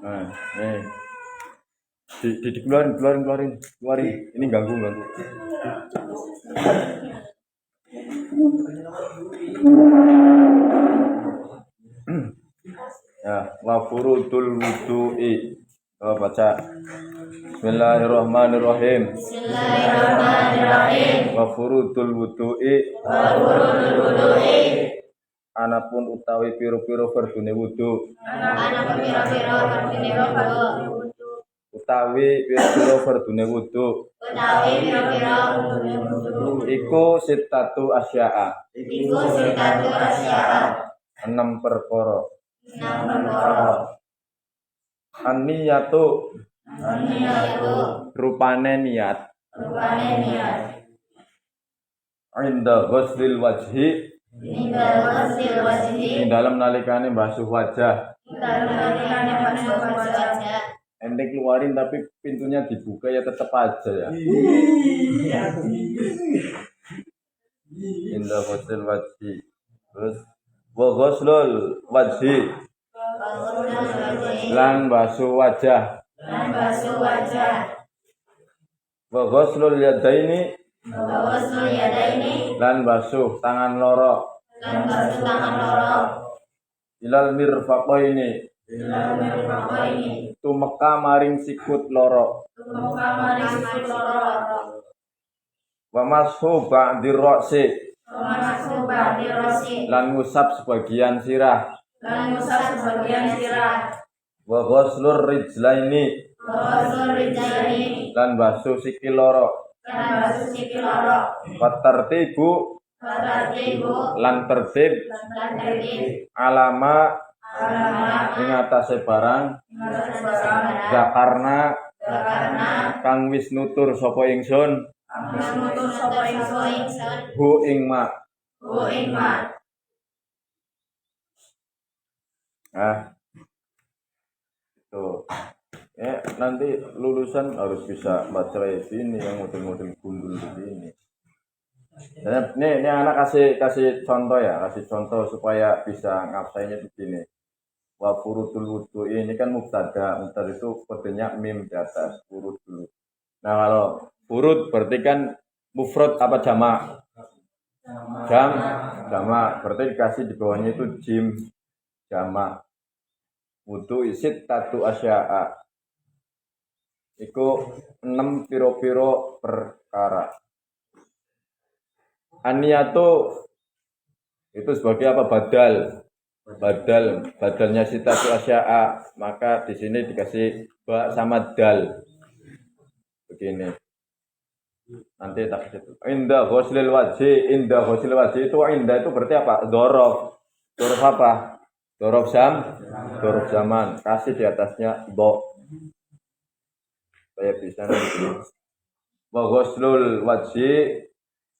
Nah, nih. Keluarin. Ini ganggu. Ya, wa furudul wudu'i. Oh, baca. Bismillahirrahmanirrahim. Wa furudul wudu'i. Anapun utawi piro-piro fardune wudu. Utawi piro-piro fardune wudu. Iku sitatu asya'a. 6 perkara. An-niyatu. Rupane niat. Inda ghuslil wajhi. Dalam nalikane basuh wajah. Ente keluarin tapi pintunya dibuka ya tetap aja ya. Inda ghuslil wajhi. Terus wa ghuslul wajhi. Lan basuh wajah. Wa ghuslul yadaini. Lan basuh tangan loro. Ilal mirfaqaini. Tumeka maring sikut loro. Wa mashu ba'dir ra'si. Lan ngusap sebagian sirah. Wa ghuslur rijlaini. Lan basuh sikil loro. Watartibu lan tertib alama ing atase barang zakarna kang wis nutur sapa ingsun hu ing ma. Tuh. Nanti lulusan harus bisa baca ini yang model-model gundul begini. Ini anak kasih contoh ya, kasih contoh supaya bisa ngapsainnya begini. Wa furudul wudu ini kan mubtada itu kodenya mim di atas furud dulu. Nah kalau furud berarti kan mufrad apa jamak? Jamak. Berarti dikasih di bawahnya itu jim jamak. Wudu isit tatu asya'a. Iku 6 piro-piro perkara. An-niyatu itu sebagai apa? Badalnya sitatu asya'a. Maka di sini dikasih ba sama dal. Begini. Nanti tak situ. Inda ghuslil wajhi itu inda itu berarti apa? Dzaraf. Dzaraf apa? Dzaraf zaman. Kasih di atasnya do. Saya bisa nanti. Wa ghuslul wajhi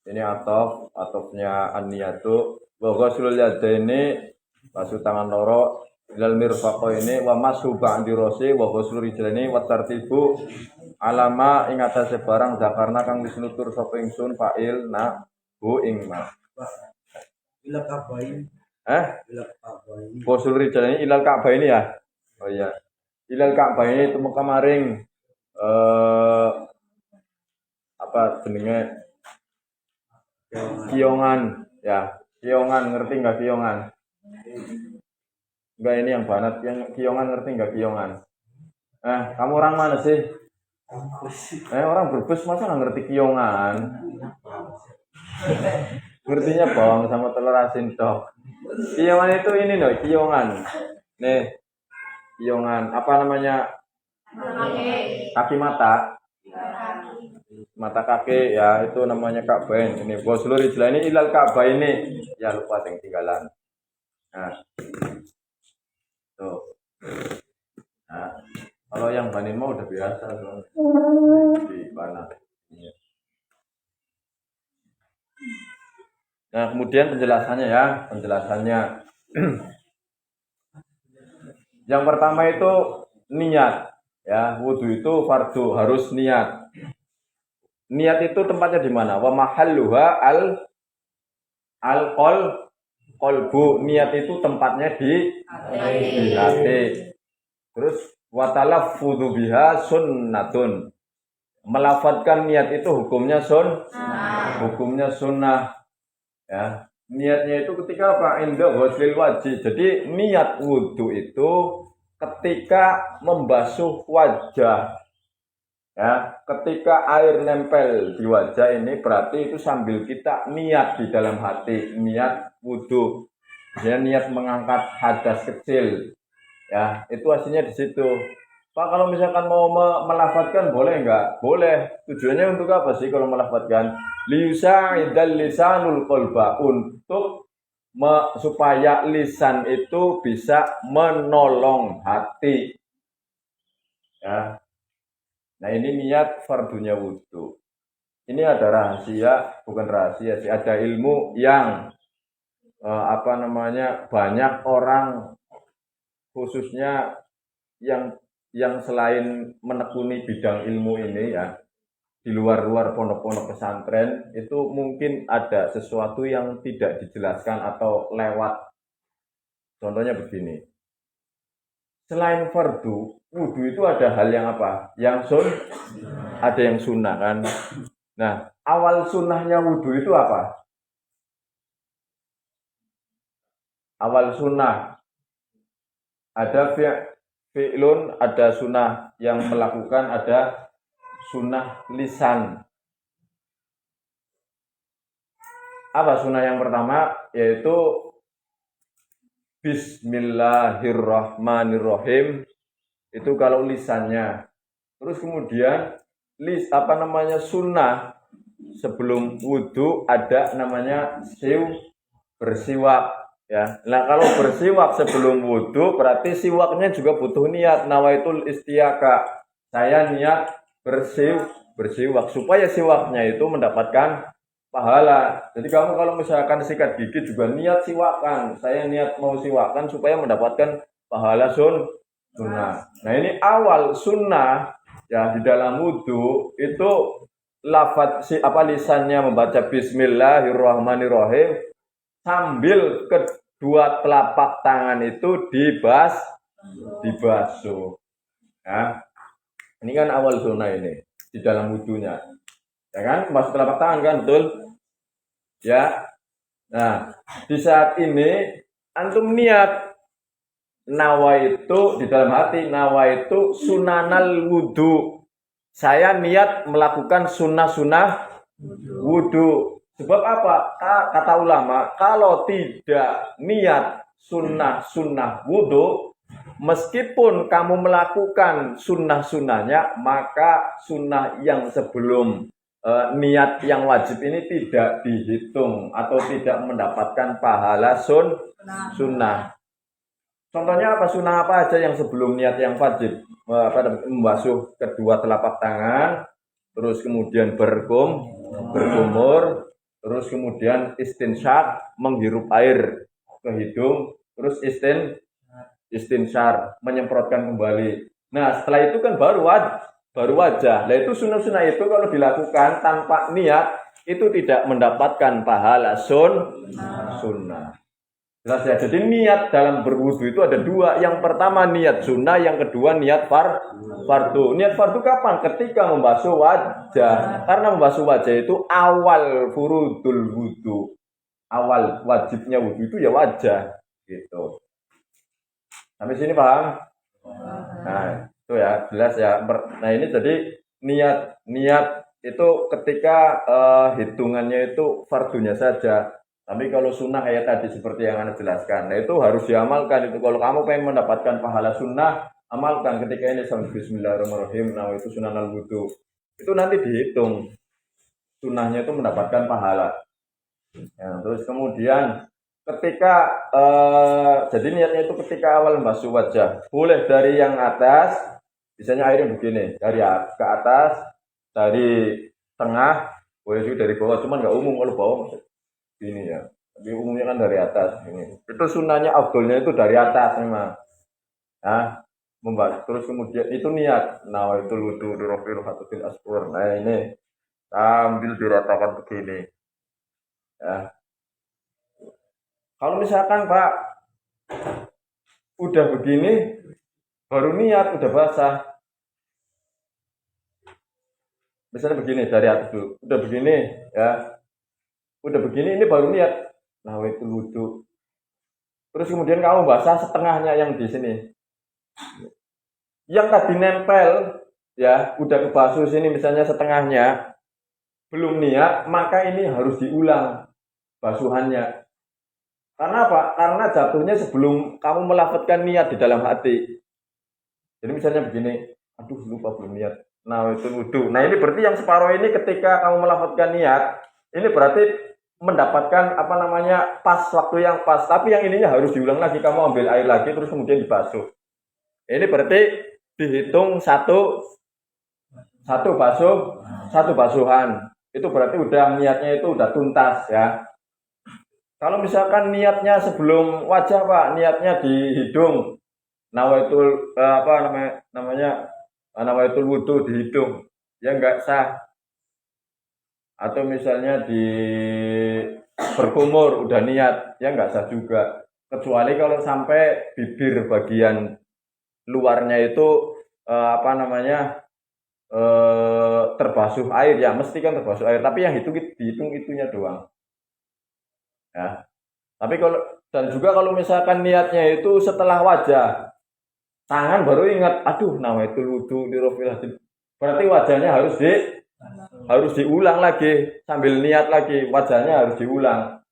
ini atofnya an-niyatu. Wa ghuslul yadaini basuh tangan loro ilal mirfaqaini wa mashu ba'di rasi wa ghuslul rijlaini wa tartibu alama ing atase barang zakarna kang wis nutur sapa ingsun fa'il na hu ing ma. Ilal ka'baini. Ghuslul rijlaini ilal ka'baini ya. Oh iya. Ilal ka'baini itu kemaring apa jenenge kiongan ya, kiongan ngerti nggak kiongan? Enggak, ini yang banat yang kiongan ngerti nggak kiongan? Kamu orang mana sih? Orang Brebes masa nggak ngerti kiongan? Ngertinya bawang sama telur asin toh. Kiongan itu ini loh, kiongan. Nih, kiongan apa namanya? Kaki mata. Mata kaki ya itu namanya ka'bain. Ini ghuslul rijlaini ilal ka'baini. Ya lupa tinggalan. Nah. Tuh. Nah, kalau yang banin mah udah biasa loh. Di mana? Nah, kemudian penjelasannya ya, penjelasannya. Yang pertama itu niat. Ya, wudhu itu fardu, harus niat. Niat itu tempatnya di mana? Wa mahalluha qalbu. Niat itu tempatnya di hati. Terus wa talaffudzu biha sunnatun. Melafadzkan niat itu hukumnya hukumnya sunnah. Ya, niatnya itu ketika apa? Inda ghuslil wajib. Jadi niat wudhu itu ketika membasuh wajah. Ya, ketika air nempel di wajah ini berarti itu sambil kita niat di dalam hati, niat wudhu. Ya, niat mengangkat hadas kecil. Ya, itu hasilnya di situ. Pak, kalau misalkan mau melafadzkan boleh enggak? Boleh. Tujuannya untuk apa sih kalau melafadzkan? Liyusa'idal lisanul qalba, untuk supaya lisan itu bisa menolong hati. Ya. Nah, ini niat fardunya wudhu. Ini ada rahasia, bukan rahasia sih, ada ilmu yang banyak orang khususnya yang selain menekuni bidang ilmu ini ya, di luar pondok-pondok pesantren itu mungkin ada sesuatu yang tidak dijelaskan atau lewat. Contohnya begini, selain fardu, wudhu itu ada hal yang apa? Yang ada yang sunnah kan. Nah, awal sunnahnya wudhu itu apa? Awal sunnah ada fi'lun, ada sunnah yang melakukan, ada sunnah lisan. Apa sunnah yang pertama? Yaitu Bismillahirrahmanirrahim. Itu kalau lisannya. Terus kemudian sunnah sebelum wudhu ada namanya bersiwak. Ya, nah kalau bersiwak sebelum wudhu berarti siwaknya juga butuh niat. Nawaitul istiaka. Saya niat bersiwak supaya siwaknya itu mendapatkan pahala. Jadi kamu kalau misalkan sikat gigi juga niat siwakan. Saya niat mau siwakan supaya mendapatkan pahala sunnah. Nah ini awal sunnah ya di dalam wudhu itu lisannya membaca Bismillahirrahmanirrahim sambil kedua telapak tangan itu dibasuh. Ya. Ini kan awal sunnah ini di dalam wudhunya. Ya kan, basuh telapak tangan kan, betul? Ya. Nah, di saat ini antum niat nawaitu di dalam hati, nawaitu sunanal wudhu. Saya niat melakukan sunnah-sunnah wudhu. Sebab apa? Kata ulama, kalau tidak niat sunnah-sunnah wudhu, meskipun kamu melakukan sunnah-sunnahnya, maka sunnah yang sebelum niat yang wajib ini tidak dihitung atau tidak mendapatkan pahala sunnah. Contohnya apa? Sunnah apa aja yang sebelum niat yang wajib? Membasuh kedua telapak tangan, terus kemudian berkumur, terus kemudian istinsyak, menghirup air ke hidung, terus istinsyar, menyemprotkan kembali. Nah, setelah itu kan baru wajah. Nah, itu sunnah-sunnah itu kalau dilakukan tanpa niat itu tidak mendapatkan pahala sunnah. Jelas ya. Jadi niat dalam berwudu itu ada dua. Yang pertama niat sunnah, yang kedua niat fardu. Niat fardu kapan? Ketika membasuh wajah. Karena membasuh wajah itu awal furudul wudu. Awal wajibnya wudu itu ya wajah. Gitu. Sampai sini paham? Nah, itu ya, jelas ya. Nah, ini jadi niat itu ketika hitungannya itu fardunya saja. Tapi kalau sunnah kayak tadi seperti yang Anda jelaskan, nah itu harus diamalkan. Itu kalau kamu pengen mendapatkan pahala sunnah, amalkan ketika ini sambil Bismillahirrahmanirrahim. Nah itu sunnah al-wudu. Itu nanti dihitung sunnahnya itu mendapatkan pahala. Ya, terus kemudian ketika jadi niatnya itu ketika awal membasuh wajah, boleh dari yang atas, misalnya airnya begini, dari ke atas, dari tengah, boleh juga dari bawah, cuman nggak umum kalau bawah. Ini ya. Tapi umumnya kan dari atas ini. Itu sunnahnya afdolnya itu dari atas memang. Nah, membahas terus kemudian itu niat. Nah, itu wudu di rofil hatubil asfur. Nah, ini sambil diratakan begini. Ya. Kalau misalkan Pak udah begini baru niat udah basah. Misalnya begini dari atas dulu. Udah begini ya. Udah begini ini baru niat. Nah, itu wudu. Terus kemudian kamu basah setengahnya yang di sini. Yang tadi nempel ya, udah kebasuh sini misalnya setengahnya belum niat, maka ini harus diulang basuhannya. Karena apa? Karena jatuhnya sebelum kamu melafazkan niat di dalam hati. Jadi misalnya begini, aduh lupa belum niat. Nah itu wudu. Nah ini berarti yang separuh ini ketika kamu melafazkan niat, ini berarti mendapatkan apa namanya pas waktu yang pas. Tapi yang ininya harus diulang lagi. Kamu ambil air lagi terus kemudian dibasuh. Ini berarti dihitung satu basuh, satu basuhan. Itu berarti udah niatnya itu udah tuntas ya. Kalau misalkan niatnya sebelum wajah Pak, niatnya di hidung, nawaitul apa namanya nawaitul wudu di hidung, ya enggak sah. Atau misalnya di berkumur udah niat, ya enggak sah juga. Kecuali kalau sampai bibir bagian luarnya itu apa namanya terbasuh air ya mesti kan terbasuh air tapi yang dihitung itunya doang ya tapi kalau dan juga kalau misalkan niatnya itu setelah wajah tangan baru ingat aduh nawaitul wudu di rofil hadid berarti wajahnya harus diulang lagi sambil niat lagi wajahnya harus diulang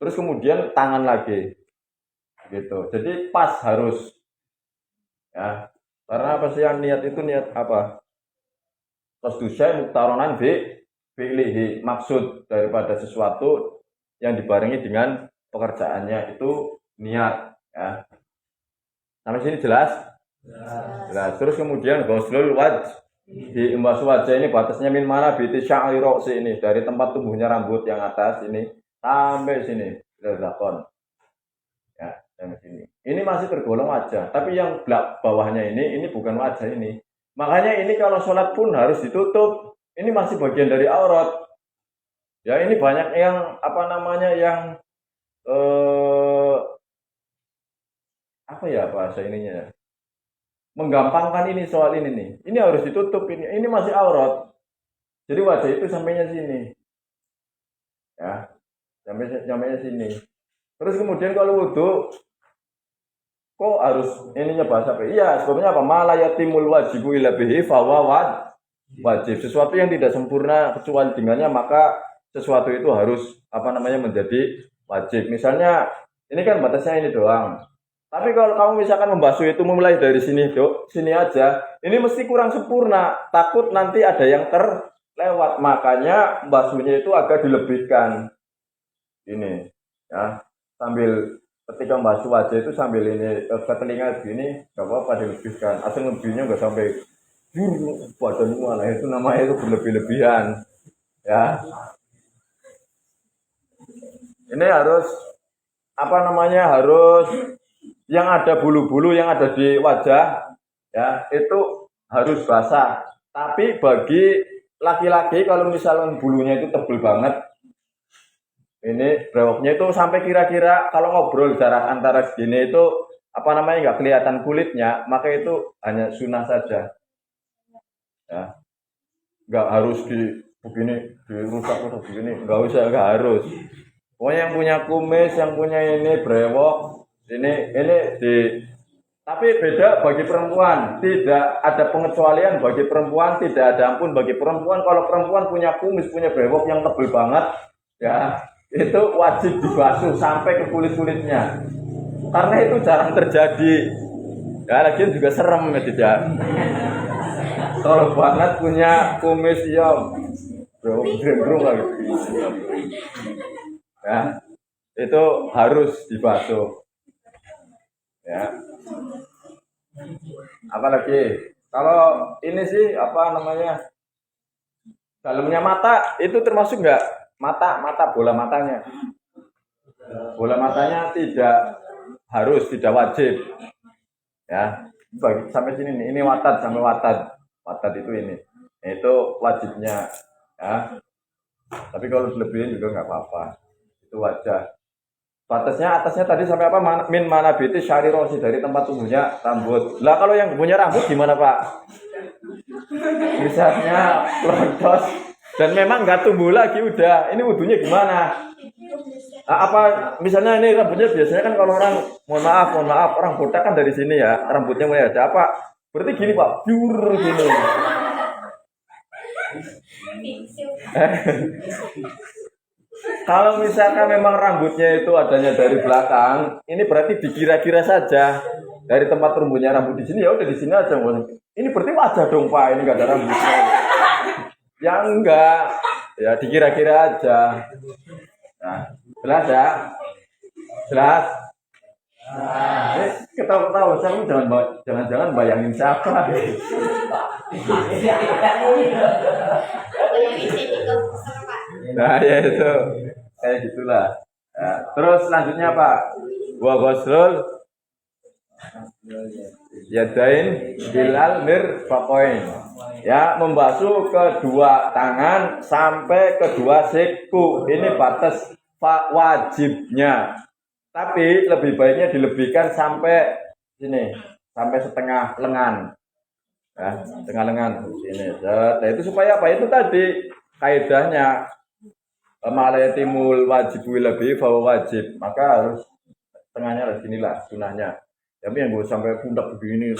terus kemudian tangan lagi gitu jadi pas harus ya karena apa sih yang niat itu niat apa Qasdusya muktaronan fi'lihi maksud daripada sesuatu yang dibarengi dengan pekerjaannya itu niat ya. Sampai sini jelas? Jelas. Terus kemudian ghuslul wajh di embasuh wajah ini batasnya min mana biti sya'ri roksi ini dari tempat tumbuhnya rambut yang atas ini sampai sini zakon. Ya, sampai sini. Ini masih tergolong wajah, tapi yang bawahnya ini bukan wajah ini. Makanya ini kalau sholat pun harus ditutup. Ini masih bagian dari aurat. Ya ini banyak yang apa namanya yang apa ya bahasa ininya? Menggampangkan ini soal ini nih. Ini harus ditutup ini. Ini masih aurat. Jadi wajah itu sampainya sini. Ya. Sampainya sini. Terus kemudian kalau wudu kok harus ininya bahasa apa? Iya, sebabnya apa? Malayatimul wajibu illa bihi fawa wajib. Sesuatu yang tidak sempurna kecuali dengannya maka sesuatu itu harus apa namanya menjadi wajib. Misalnya ini kan batasnya ini doang. Tapi kalau kamu misalkan membasuh itu memulai dari sini, sini aja, ini mesti kurang sempurna. Takut nanti ada yang terlewat. Makanya membasuhnya itu agak dilebihkan. Ini ya, sambil ketika membasuh wajah itu sambil ini ke telinga gini gak apa-apa dilebihkan asal lebihnya nggak sampai badan malah itu namanya itu berlebih-lebihan ya ini harus apa namanya harus yang ada bulu-bulu yang ada di wajah ya itu harus basah tapi bagi laki-laki kalau misalnya bulunya itu tebal banget ini brewoknya itu sampai kira-kira kalau ngobrol jarak antara segini itu apa namanya nggak kelihatan kulitnya maka itu hanya sunnah saja ya nggak harus di begini dirusak begini nggak harus pokoknya yang punya kumis yang punya ini brewok ini di tapi beda bagi perempuan tidak ada pengecualian bagi perempuan tidak ada ampun bagi perempuan kalau perempuan punya kumis punya brewok yang tebal banget ya itu wajib dibasuh sampai ke kulit-kulitnya karena itu jarang terjadi ya lagian juga serem ya tidak kalau banget punya kumis ya gendrung lagi ya itu harus dibasuh ya apalagi kalau ini sih apa namanya dalamnya mata itu termasuk nggak mata bola matanya. Bola matanya tidak wajib. Ya, bagi sampai sini nih. Ini watad sampai watad. Watad itu ini. Itu wajibnya. Ya. Tapi kalau lebih juga nggak apa-apa. Itu wajah. Batasnya atasnya tadi sampai apa? Min mana biti syari rosi dari tempat tumbuhnya rambut. Lah kalau yang punya rambut gimana Pak? Misalnya lontos dan memang nggak tumbuh lagi udah. Ini wudunya gimana? Nah, apa misalnya ini rambutnya biasanya kan kalau orang mohon maaf orang botak kan dari sini ya rambutnya mulai ada apa? Berarti gini Pak, pure gini. Kalau misalkan memang rambutnya itu adanya dari belakang, ini berarti dikira-kira saja dari tempat tumbuhnya rambut di sini ya udah di sini aja. Ini berarti wajah dong Pak, ini nggak ada rambutnya. Ya enggak, ya dikira-kira aja. Nah, jelas ya, jelas. Ketawa-ketawa, saya jangan bayangin siapa. Nah ya itu kayak gitulah. Nah, terus selanjutnya Pak, wa ghuslul yadain bilal mirfaqain. Ya, membasuh kedua tangan sampai kedua siku. Ini batas wajibnya. Tapi lebih baiknya dilebihkan sampai sini, sampai setengah lengan. Ya, setengah lengan sini. Nah, itu supaya apa? Itu tadi kaidahnya malayatimul wajibu lebih bahwa wajib, maka harus tengahnya lah sinilah sunahnya. Tapi yang gue sampai pundak begini,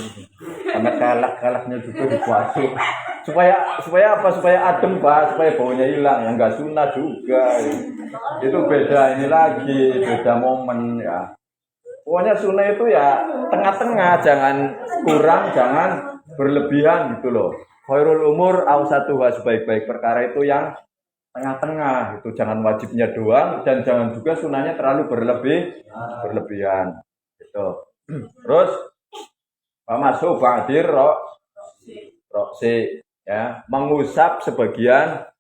sampai kalaknya juga dibasuh. Supaya apa? Supaya adem Pak, supaya baunya hilang. Yang enggak sunah juga. Itu beda ini lagi, beda momen ya. Pokoknya sunnah itu ya tengah-tengah, jangan kurang, jangan berlebihan gitu loh. Khairul umur awsatuha, sebaik-baik perkara itu yang tengah-tengah, itu jangan wajibnya doang dan jangan juga sunnahnya terlalu berlebihan. Gitu. Terus masuk ba'dir roksi ya, mengusap sebagian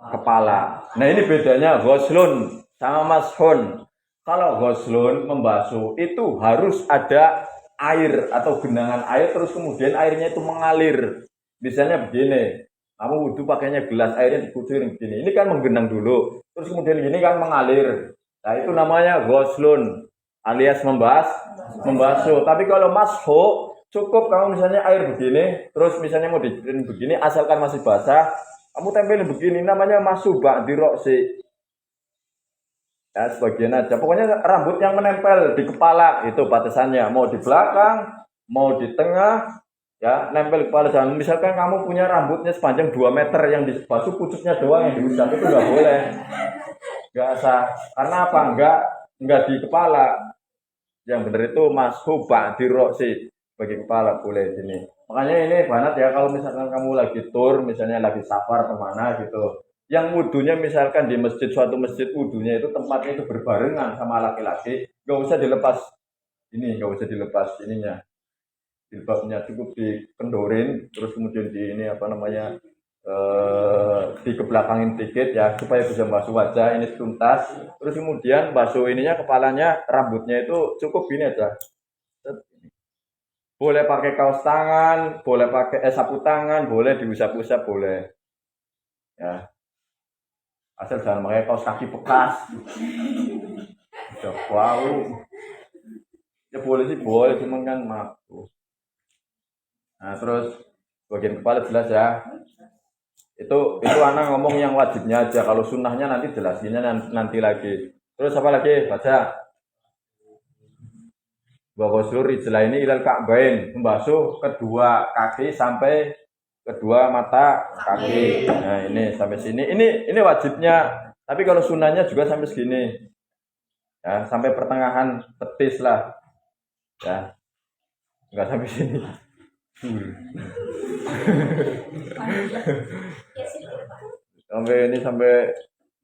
kepala. Nah, ini bedanya ghuslun sama mashun. Kalau ghuslun membasuh itu harus ada air atau genangan air terus kemudian airnya itu mengalir. Misalnya begini, kamu wudhu pakainya gelas airnya dikucurin begini. Ini kan menggenang dulu, terus kemudian gini kan mengalir. Nah, itu namanya ghuslun alias membasuh. Tapi kalau mashu cukup kamu misalnya air begini, terus misalnya mau dicucurin begini, asalkan masih basah, kamu tempelin begini, namanya masuk ba'dir roksi. Ya, sebagian aja. Pokoknya rambut yang menempel di kepala itu batasannya. Mau di belakang, mau di tengah, ya nempel di kepala. Jangan misalkan kamu punya rambutnya sepanjang 2 meter yang dibasuh pucuknya doang yang diusap, itu nggak boleh. Nggak sah. Karena apa? Nggak di kepala. Yang benar itu masuk ba'dir roksi. Bagi kepala boleh sini. Makanya ini banget ya kalau misalkan kamu lagi tur, misalnya lagi safar kemana gitu. Yang wudunya misalkan di masjid, suatu masjid wudunya itu tempatnya itu berbarengan sama laki-laki, nggak usah dilepas ini, nggak usah dilepas ininya, jilbabnya cukup dikendorin, terus kemudian di ini apa namanya dikebelakangin dikit ya supaya bisa basuh wajah ini tuntas, terus kemudian basuh ininya kepalanya, rambutnya itu cukup gini aja. Boleh pakai kaos tangan, boleh pakai sapu tangan, boleh diusap-usap boleh. Ya. Asal jangan pakai kaos kaki bekas. Udah wow. Ya boleh sih boleh, cuman kan maaf. Nah, terus bagian kepala jelas ya. Itu anak ngomong yang wajibnya aja. Kalau sunnahnya nanti jelasinnya nanti lagi. Terus apa lagi? Baca. Bahwa seluruh rijlah ini ilal ka'bain, membasuh kedua kaki sampai kedua mata kaki. Nah, ini sampai sini. Ini wajibnya. Tapi kalau sunnahnya juga sampai segini. Ya, sampai pertengahan betis lah. Ya. Enggak sampai sini. sampai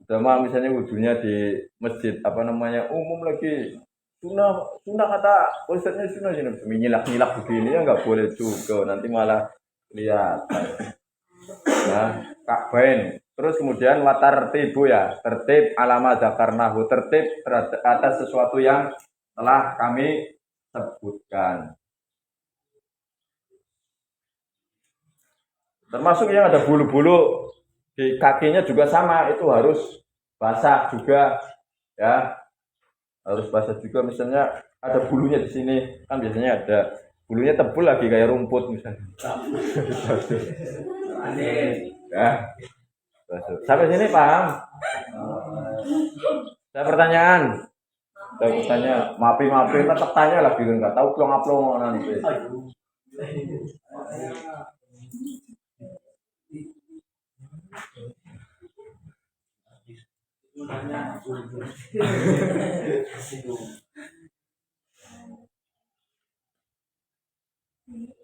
sama misalnya wudhunya di masjid apa namanya umum lagi. Sunnah kata ustadznya sunnah sini nyilak begini ya nggak boleh juga nanti malah lihat ya Ka'bain Terus kemudian watartibu ya, tertib alama zakarnahu, tertib atas sesuatu yang telah kami sebutkan. Termasuk yang ada bulu-bulu di kakinya juga sama, itu harus basah juga ya. Harus basah juga, misalnya ada bulunya di sini, kan biasanya ada bulunya tebal lagi kayak rumput misalnya. Ya. Sampai sini paham? Saya pertanyaan. Saya bertanya, mapi tetap tanya lagi, nggak tahu plong-plong nanti.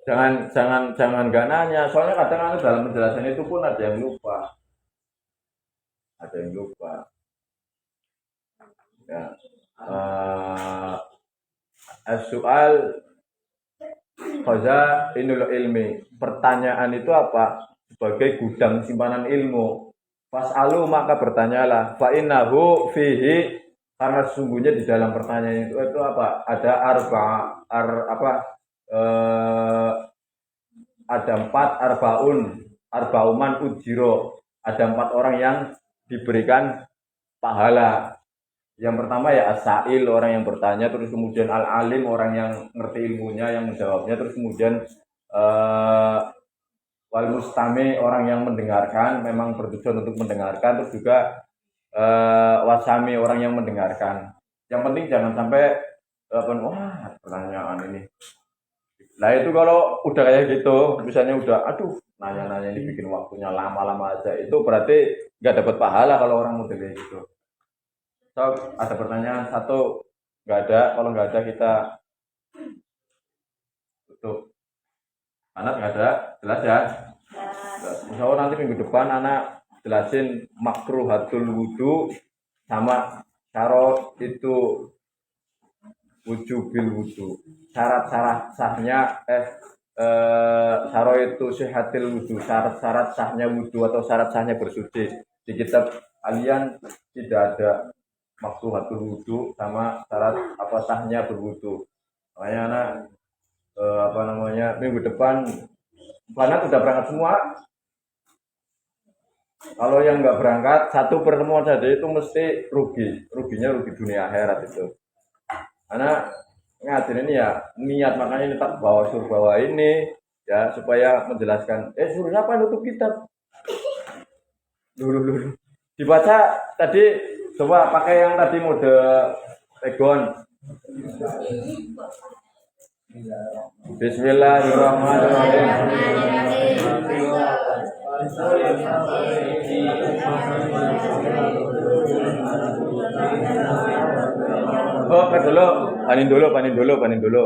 Jangan nggak nanya, soalnya kadang dalam penjelasan itu pun ada yang lupa. Ya. Soal inul ilmi, pertanyaan itu apa? Sebagai gudang simpanan ilmu. Fas'alu, maka bertanyalah. Fa innahu fihi, karena sesungguhnya di dalam pertanyaan itu apa? Ada ada 4 arbauman ujiro. Ada 4 orang yang diberikan pahala. Yang pertama ya as-sa'il, orang yang bertanya, terus kemudian al-alim, orang yang ngerti ilmunya, yang menjawabnya, terus kemudian wal mustami, orang yang mendengarkan, memang bertujuan untuk mendengarkan, terus juga wasami, orang yang mendengarkan. Yang penting jangan sampai wah pertanyaan ini. Nah itu kalau udah kayak gitu, misalnya udah nanya-nanya ini bikin waktunya lama-lama aja, itu berarti nggak dapat pahala kalau orang model kayak gitu. So, ada pertanyaan satu, nggak ada. Kalau nggak ada kita tutup. Anak nggak ada, jelas ya. Insya Allah nanti minggu depan anak jelasin makruhatul wudu sama syarat itu wujubil wudu. Syarat-syarat sahnya syarat itu sehatil wudu, syarat-syarat sahnya wudu atau syarat sahnya bersuci. Di kitab kalian tidak ada makruhatul wudu sama syarat apa sahnya berwudu. Makanya anak minggu depan Planat udah berangkat semua. Kalau yang nggak berangkat, satu pertemuan saja itu mesti ruginya rugi dunia akhirat itu. Karena ngajar ini ya niat, makanya ini tak suruh bawa ini ya supaya menjelaskan. Suruh apa nutup kitab? Dulu dibaca tadi, coba pakai yang tadi mode Egon. Bismillahirrahmanirrahim. Oh, dulu, panin dulu.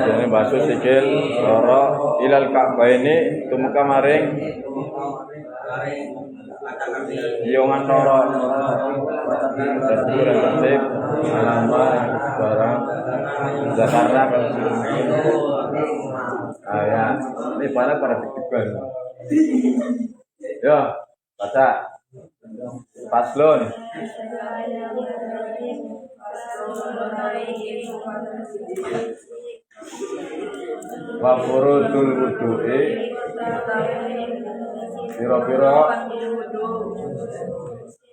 Ini basuh sikil loro ilal Ka'bah ini tumuka maring yongan loro tertib alama barang zakarna ya ini pada dikibah ya baca paslon wa furudul wudu'i pira-pira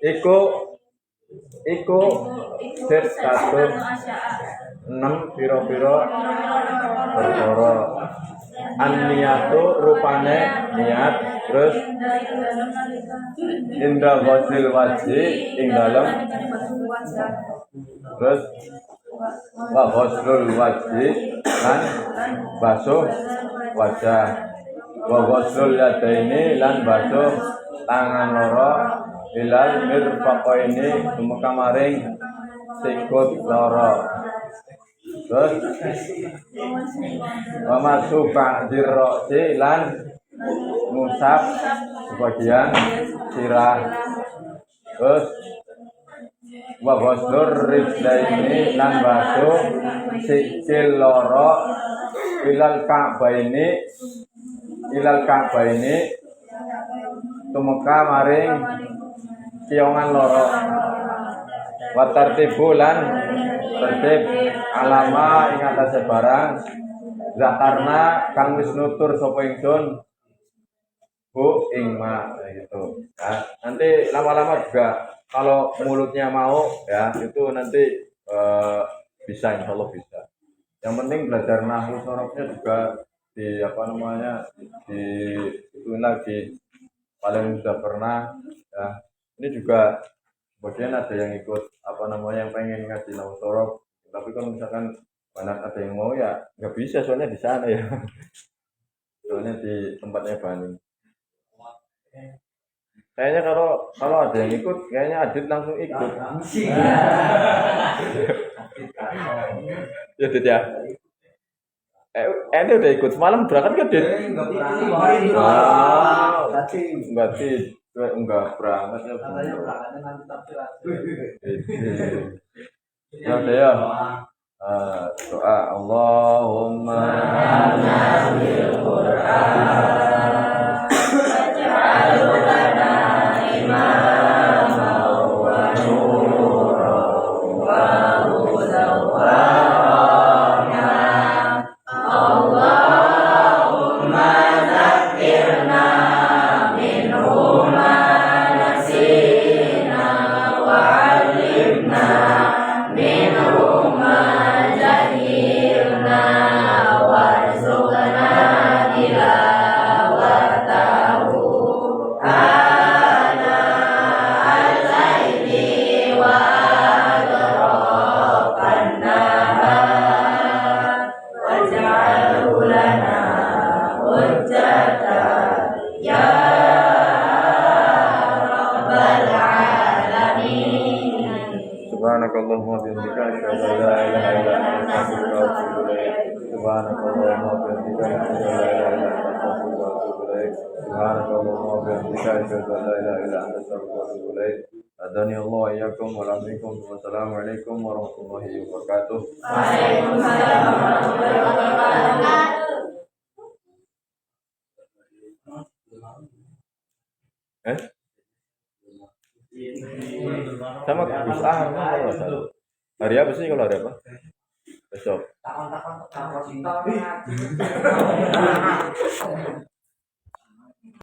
iku set 6 pira-pira perkara an-niyatu rupane niat, terus inda ghuslil wajhi ing dalem, terus wa ghuslul wajhi lan basuh wajah, wa ghuslul yadaini lan basuh tangan loro ilal mirfaqaini tumeka maring sikut loro, terus wa masu ba'dir ra'si lan ngusap sebagian sirah, terus wa ghuslur rijlaini lan basuh sikil loro ilal ka'baini tumeka maring kiyongan loro, wa tartibu lan tertib alama ing atase barang zakarna kang wis nutur sapa ingsun bu ing ma gitu. Nah, nanti lama-lama juga kalau mulutnya mau ya itu nanti bisa, insya Allah bisa. Yang penting belajar nahwu sorofnya juga di apa namanya di itu lagi paling sudah pernah ya. Ini juga kemudian ada yang ikut apa namanya yang pengen ngaji nahwu sorof, tapi kalau misalkan banyak ada yang mau ya nggak bisa soalnya di sana ya. Soalnya di tempatnya Bani. Kayaknya kalau ada yang ikut, kayaknya Adit langsung ikut. Ya Adit ya. Ente udah ikut semalam berangkat ke Adit? Berarti enggak berangkat ya. Katanya berangkatnya nanti ya udah ya. Doa Allahumma anzil Qur'an waj'alhu lana imama wa nuran wa hudan wa rahmah. Allahumma zakkirna minhu ma nasina wa 'allimna minhu ma jahilna warzuqna tilawatahu ana al-laili wa atrafan nahar waj'alhu lana hujjatan ya rabbal alamin. Subhanakallahumma wa bihamdika asyhadu an la ilaha illa anta astaghfiruka wa atubu ilaik. Subhanakallahumma wa bihamdika asyhadu an la ilaha illa anta astaghfiruka wa atubu ilaik. Subhanakallahumma wa bihamdika asyhadu an la ilaha illa anta astaghfiruka wa atubu ilaik. Adani Allah wa iyyakum wa alaikum wassalamualaikum warahmatullahi wabarakatuh. Waalaikumsalam warahmatullahi wabarakatuh. Sama Gus Ahmad kalau salah. Hari apa sih kalau hari apa? Besok.